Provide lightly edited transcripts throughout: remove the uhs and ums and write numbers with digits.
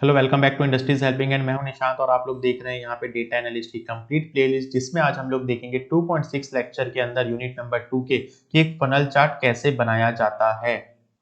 Hello welcome back to industries helping and मैं हूं निशांत और आप लोग देख रहे हैं यहाँ पे डेटा एनालिस्ट की कंप्लीट प्लेलिस्ट जिसमें आज हम लोग देखेंगे 2.6 लेक्चर के अंदर यूनिट नंबर 2 के कि एक फनल चार्ट कैसे बनाया जाता है।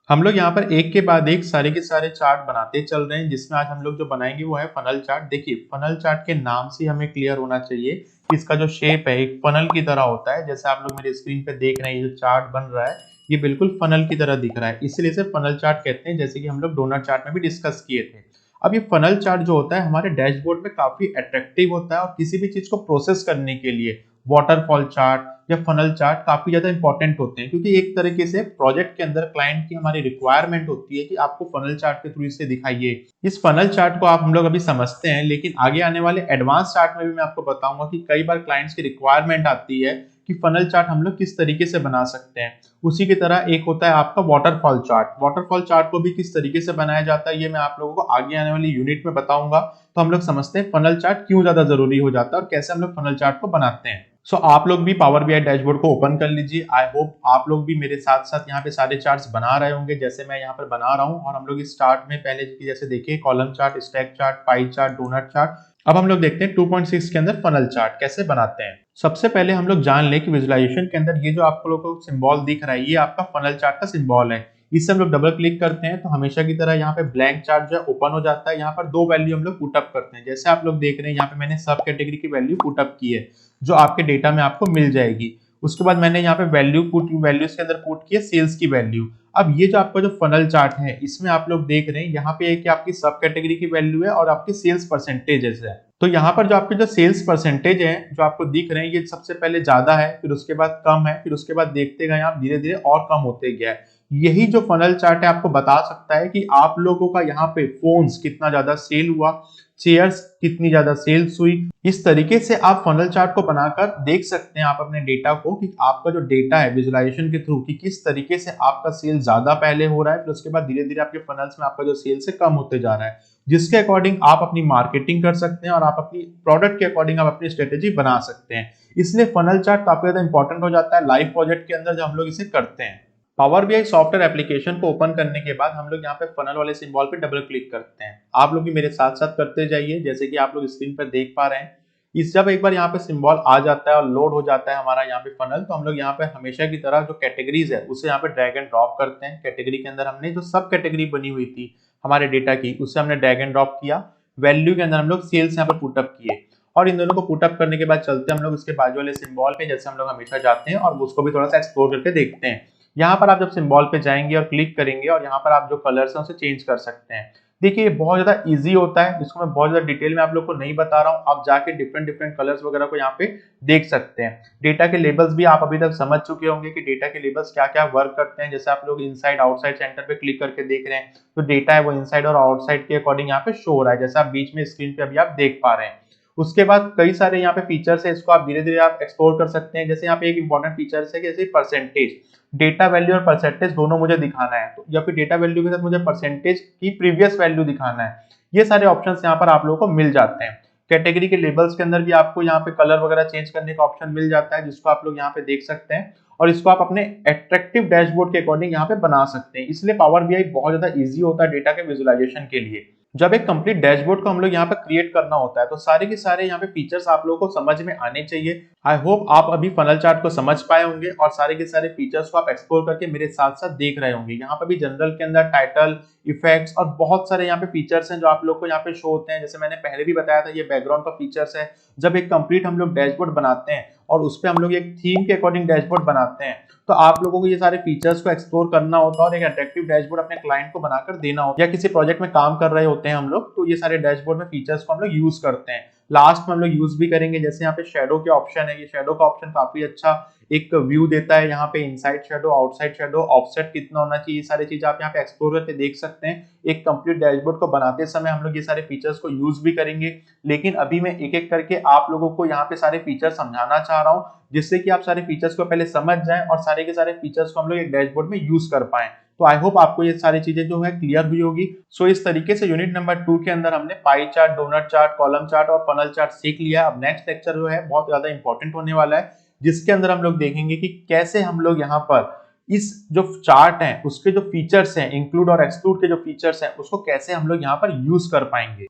हम लोग यहाँ पर एक के बाद एक सारे के सारे चार्ट बनाते चल रहे हैं जिसमें आज हम लोग जो बनाएंगे वो है फनल चार्ट। देखिए फनल चार्ट के नाम से हमें क्लियर होना चाहिए कि इसका जो शेप है एक फनल की तरह होता है। जैसे आप लोग मेरे स्क्रीन पे देख रहे हैं ये जो चार्ट बन रहा है ये बिल्कुल फनल की तरह दिख रहा है, इसलिए इसे फनल चार्ट कहते हैं, जैसे कि हम लोग डोनट चार्ट में भी डिस्कस किए थे। अब ये फनल चार्ट जो होता है हमारे डैशबोर्ड में काफी अट्रैक्टिव होता है और किसी भी चीज को प्रोसेस करने के लिए वाटरफॉल चार्ट या फनल चार्ट काफी ज्यादा इंपॉर्टेंट होते हैं, क्योंकि एक तरीके से प्रोजेक्ट के अंदर क्लाइंट की हमारी रिक्वायरमेंट होती है कि आपको फनल चार्ट के थ्रू इसे दिखाइए। इस फनल चार्ट को आप हम लोग अभी समझते हैं, लेकिन आगे आने वाले एडवांस चार्ट में भी मैं आपको बताऊंगा कि कई बार क्लाइंट्स की रिक्वायरमेंट आती है कि फनल चार्ट हम लोग किस तरीके से बना सकते हैं। उसी की तरह एक होता है आपका वाटरफॉल चार्ट। वाटरफॉल चार्ट को भी किस तरीके से बनाया जाता है ये मैं आप लोगों को आगे आने वाली यूनिट में बताऊंगा। तो हम लोग समझते हैं फनल चार्ट क्यों ज्यादा जरूरी हो जाता है और कैसे हम लोग फनल चार्ट को बनाते हैं। सो आप लोग भी पावर बीआई डैशबोर्ड को ओपन कर लीजिए। आई होप आप लोग भी मेरे साथ साथ यहाँ पे सारे चार्ट्स बना रहे होंगे जैसे मैं यहाँ पर बना रहा हूँ। और हम लोग इस चार्ट में पहले जैसे देखिए column chart, stack chart, pie chart, donut chart. अब हम लोग देखते हैं 2.6 के अंदर फनल चार्ट कैसे बनाते हैं। सबसे पहले हम लोग जान लें कि विजुअलाइजेशन के अंदर ये जो आपको लोगों को सिंबल दिख रहा है ये आपका फनल चार्ट का सिंबल है। इससे हम लोग डबल क्लिक करते हैं तो हमेशा की तरह यहाँ पे ब्लैंक चार्ट जो है ओपन हो जाता है। यहाँ पर दो वैल्यू हम लोग पुटअप करते हैं, जैसे आप लोग देख रहे हैं यहाँ पे मैंने सब कैटेगरी की वैल्यू पुटअप की है जो आपके डेटा में आपको मिल जाएगी। उसके बाद मैंने यहाँ पे वैल्यूज के अंदर पुट किया सेल्स की वैल्यू। अब ये जो आपका जो फनल चार्ट है इसमें आप लोग देख रहे हैं यहाँ पे कि आपकी सब कैटेगरी की वैल्यू है और आपकी सेल्स परसेंटेजेस है। तो यहाँ पर जो आपके जो सेल्स परसेंटेज है जो आपको दिख रहे हैं ये सबसे पहले ज्यादा है, फिर उसके बाद कम है, फिर उसके बाद देखते गए आप धीरे धीरे और कम होते गया है। यही जो फनल चार्ट है आपको बता सकता है कि आप लोगों का यहाँ पे फोन्स कितना ज्यादा सेल हुआ, चेयर्स कितनी ज्यादा सेल्स हुई। इस तरीके से आप फनल चार्ट को बनाकर देख सकते हैं आप अपने डेटा को कि आपका जो डेटा है विजुअलाइजेशन के थ्रू कि किस तरीके से आपका सेल ज्यादा पहले हो रहा है, फिर उसके बाद धीरे धीरे आपके फनल्स में आपका जो सेल से कम होते जा रहा है, जिसके अकॉर्डिंग आप अपनी मार्केटिंग कर सकते हैं और आप अपनी प्रोडक्ट के अकॉर्डिंग आप अपनी स्ट्रेटेजी बना सकते हैं। इसलिए फनल चार्ट काफी ज्यादा इंपॉर्टेंट हो जाता है लाइव प्रोजेक्ट के अंदर जब हम लोग इसे करते हैं। पावर बीआई सॉफ्टवेयर एप्लीकेशन को ओपन करने के बाद हम लोग यहाँ पे फनल वाले सिंबल पे डबल क्लिक करते हैं। आप लोग भी मेरे साथ साथ करते जाइए जैसे कि आप लोग स्क्रीन पर देख पा रहे हैं। इस जब एक बार यहाँ पे सिंबल आ जाता है और लोड हो जाता है हमारा यहाँ पे फनल, तो हम लोग यहाँ पे हमेशा की तरह जो कैटेगरीज है उसे यहाँ पे ड्रैग एंड ड्रॉप करते हैं। कैटेगरी के अंदर हमने जो सब कैटेगरी बनी हुई थी हमारे डेटा की उसे हमने ड्रैग एंड ड्रॉप किया। वैल्यू के अंदर हम लोग सेल्स यहाँ पे पुटअप किए और इन दोनों को पुटअप करने के बाद चलते हम लोग इसके बाजू वाले सिंबल पे जैसे हम लोग हमेशा जाते हैं और उसको भी थोड़ा सा एक्सप्लोर करके देखते हैं। यहाँ पर आप जब सिंबल पे जाएंगे और क्लिक करेंगे और यहाँ पर आप जो कलर्स हैं उसे चेंज कर सकते हैं। देखिए ये बहुत ज्यादा इजी होता है, इसको मैं बहुत ज्यादा डिटेल में आप लोग को नहीं बता रहा हूँ। आप जाके डिफरेंट डिफरेंट कलर्स वगैरह को यहाँ पे देख सकते हैं। डेटा के लेबल्स भी आप अभी तक समझ चुके होंगे कि डेटा के लेबल्स क्या क्या वर्क करते हैं। जैसे आप लोग इनसाइड आउटसाइड सेंटर पे क्लिक करके देख रहे हैं तो डेटा है वो इनसाइड और आउटसाइड के अकॉर्डिंग यहाँ पे शो हो रहा है, जैसे आप बीच में स्क्रीन पे अभी आप देख पा रहे हैं। उसके बाद कई सारे यहाँ पे फीचर्स है, इसको आप धीरे धीरे आप एक्सप्लोर कर सकते हैं। जैसे यहाँ पे एक इंपॉर्टेंट फीचर्स है कि जैसे परसेंटेज, डेटा वैल्यू और परसेंटेज दोनों मुझे दिखाना है तो या फिर डेटा वैल्यू के साथ मुझे परसेंटेज की प्रीवियस वैल्यू दिखाना है। ये सारे ऑप्शंस यहाँ पर आप लोगों को मिल जाते हैं। कैटेगरी के लेबल्स के अंदर भी आपको यहाँ पे कलर वगैरह चेंज करने का ऑप्शन मिल जाता है जिसको आप लोग यहाँ पे देख सकते हैं और इसको आप अपने एट्रैक्टिव डैशबोर्ड के अकॉर्डिंग यहाँ पे बना सकते हैं। इसलिए पावर बीआई बहुत ज्यादा इजी होता है डेटा के विजुअलाइजेशन के लिए। जब एक कंप्लीट डैशबोर्ड को हम लोग यहाँ पे क्रिएट करना होता है तो सारे के सारे यहाँ पे फीचर्स आप लोगों को समझ में आने चाहिए। आई होप आप अभी फनल चार्ट को समझ पाए होंगे और सारे के सारे फीचर्स को आप एक्सप्लोर करके मेरे साथ साथ देख रहे होंगे। यहाँ पे भी जनरल के अंदर टाइटल, इफेक्ट्स और बहुत सारे यहाँ पे फीचर्स हैं जो आप लोग को यहाँ पे शो होते हैं। जैसे मैंने पहले भी बताया था ये बैकग्राउंड का फीचर्स है। जब एक कंप्लीट हम लोग डैशबोर्ड बनाते हैं और उस पर हम लोग एक थीम के अकॉर्डिंग डैशबोर्ड बनाते हैं तो आप लोगों को ये सारे फीचर्स को एक्सप्लोर करना होता है और एक अट्रैक्टिव डैशबोर्ड अपने क्लाइंट को बनाकर देना होता है। या किसी प्रोजेक्ट में काम कर रहे होते हैं हम लोग तो ये सारे डैशबोर्ड में फीचर्स को हम लोग यूज करते हैं। लास्ट में हम लोग यूज भी करेंगे, जैसे यहाँ पे शेडो के ऑप्शन है। ये शेडो का ऑप्शन काफी अच्छा एक व्यू देता है। यहाँ पे inside shadow, outside shadow, offset कितना होना चाहिए, ये सारी चीजें आप यहाँ पे एक्सप्लोर करके देख सकते हैं। एक कंप्लीट डैशबोर्ड को बनाते समय हम लोग ये सारे फीचर्स को यूज भी करेंगे, लेकिन अभी मैं एक एक करके आप लोगों को यहाँ पे सारे फीचर समझाना चाह रहा हूँ जिससे कि आप सारे फीचर्स को पहले समझ जाएं और सारे के सारे फीचर्स को हम लोग एक डैशबोर्ड में यूज कर पाएं। तो आई होप आपको ये सारी चीजें जो है क्लियर हुई होगी। सो इस तरीके से यूनिट नंबर 2 के अंदर हमने pie chart, donut chart, column chart और फनल चार्ट सीख लिया। अब नेक्स्ट लेक्चर जो है बहुत ज्यादा इंपॉर्टेंट होने वाला है जिसके अंदर हम लोग देखेंगे कि कैसे हम लोग यहाँ पर इस जो चार्ट है उसके जो फीचर्स हैं, इंक्लूड और एक्सक्लूड के जो फीचर्स हैं, उसको कैसे हम लोग यहाँ पर यूज कर पाएंगे।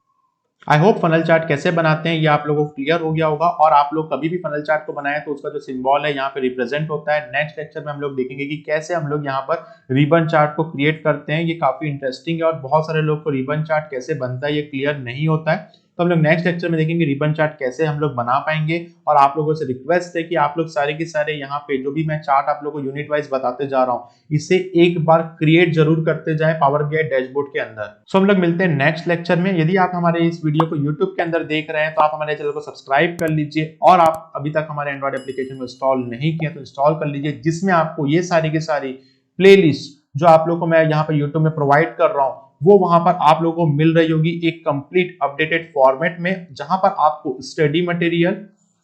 आई होप फनल चार्ट कैसे बनाते हैं ये आप लोगों को क्लियर हो गया होगा, और आप लोग कभी भी फनल चार्ट को बनाए तो उसका जो सिंबल है यहाँ पे रिप्रेजेंट होता है। नेक्स्ट लेक्चर में हम लोग देखेंगे कि कैसे हम लोग यहाँ पर रिबन चार्ट को क्रिएट करते हैं। ये काफी इंटरेस्टिंग है और बहुत सारे लोग को रिबन चार्ट कैसे बनता है ये क्लियर नहीं होता है, तो हम लोग नेक्स्ट लेक्चर में देखेंगे रिबन चार्ट कैसे हम लोग बना पाएंगे। और आप लोगों से रिक्वेस्ट है कि आप लोग सारे के सारे यहाँ पे जो भी मैं चार्ट आप लोगों को यूनिट वाइज बताते जा रहा हूँ, इसे एक बार क्रिएट जरूर करते जाए पावर बीआई डैशबोर्ड के अंदर। सो हम लोग मिलते हैं नेक्स्ट लेक्चर में। यदि आप हमारे इस वीडियो को यूट्यूब के अंदर देख रहे हैं तो आप हमारे चैनल को सब्सक्राइब कर लीजिए, और आप अभी तक हमारे एंड्रॉइड एप्लीकेशन को इंस्टॉल नहीं किया तो इंस्टॉल कर लीजिए, जिसमें आपको ये सारी की सारी प्लेलिस्ट जो आप लोगों को मैं यहाँ पर यूट्यूब में प्रोवाइड कर रहा हूँ वो वहां पर आप लोगों को मिल रही होगी एक कंप्लीट अपडेटेड फॉर्मेट में, जहां पर आपको स्टडी मटेरियल,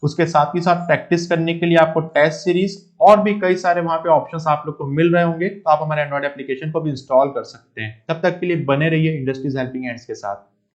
उसके साथ ही साथ प्रैक्टिस करने के लिए आपको टेस्ट सीरीज और भी कई सारे वहां पे ऑप्शंस आप लोग को मिल रहे होंगे। तो आप हमारे एंड्रॉइड एप्लीकेशन को भी इंस्टॉल कर सकते हैं। तब तक के लिए बने रहिए इंडस्ट्रीज हेल्पिंग हैंड्स के साथ।